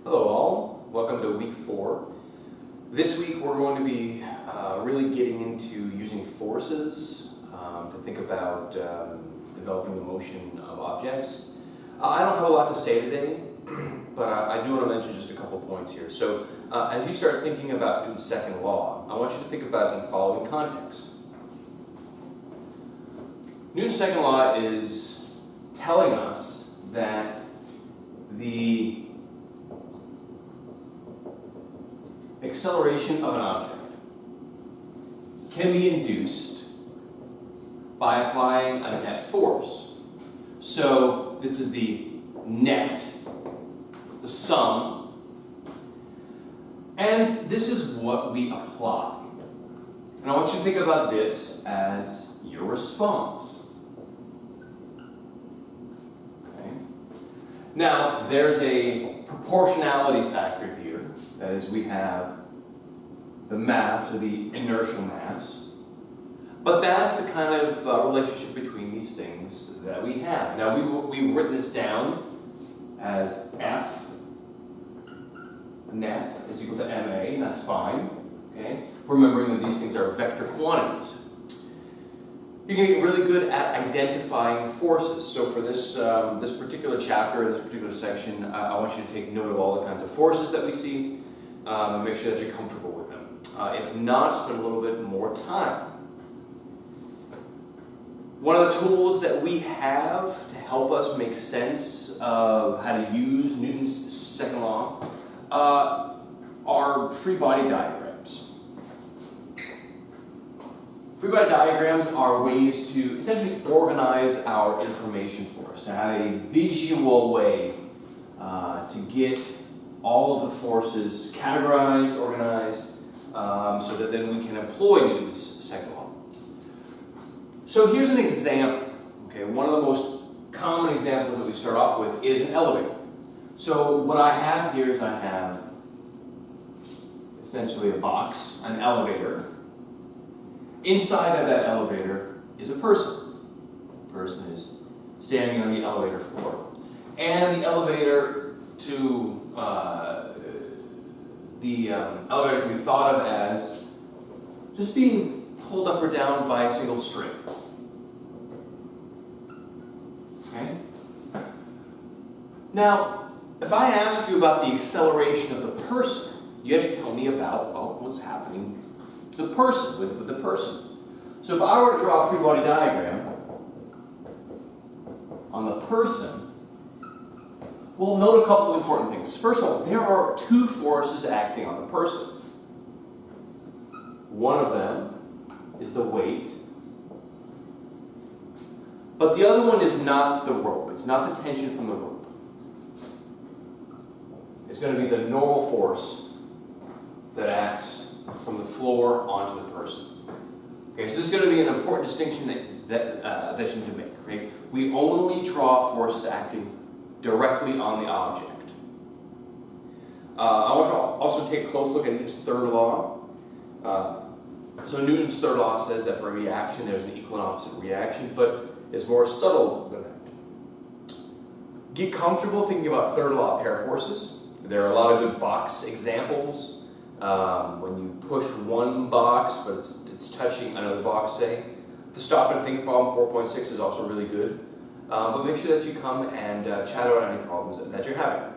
Hello all, welcome to week 4. This week we're going to be really getting into using forces to think about developing the motion of objects. I don't have a lot to say today, but I do want to mention just a couple points here. So as you start thinking about Newton's second law, I want you to think about it in the following context. Newton's second law is telling us that the acceleration of an object can be induced by applying a net force. So this is the net, the sum, and this is what we apply. And I want you to think about this as your response. Okay? Now, there's a proportionality factor here. That is, we have the mass, or the inertial mass. But that's the kind of relationship between these things that we have. Now, we've written this down as F net is equal to ma, and that's fine. Okay? Remembering that these things are vector quantities. You're going to get really good at identifying forces. So for this, this particular chapter, this particular section, I want you to take note of all the kinds of forces that we see. And make sure that you're comfortable with them. If not, spend a little bit more time. One of the tools that we have to help us make sense of how to use Newton's second law are free body diagrams. Free body diagrams are ways to essentially organize our information for us, to have a visual way to get all of the forces categorized, organized, so that then we can employ Newton's second law. So here's an example. Okay, one of the most common examples that we start off with is an elevator. So what I have here is I have essentially a box, an elevator. Inside of that elevator is a person. The person is standing on the elevator floor. And the elevator elevator can be thought of as just being pulled up or down by a single string. Okay? Now, if I ask you about the acceleration of the person, you have to tell me about, well, what's happening to the person, with the person. So if I were to draw a free body diagram on the person, we'll note a couple of important things. First of all, there are two forces acting on the person. One of them is the weight, but the other one is not the rope. It's not the tension from the rope. It's going to be the normal force that acts from the floor onto the person. Okay, so this is going to be an important distinction that you need to make. Right? We only draw forces acting directly on the object. I want to also take a close look at Newton's third law. So Newton's third law says that for a reaction there's an equal and opposite reaction, but it's more subtle than that. Get comfortable thinking about third law pair forces. There are a lot of good box examples. When you push one box, but it's touching another box, say. The stop and think problem 4.6 is also really good. But make sure that you come and chat about any problems that you're having.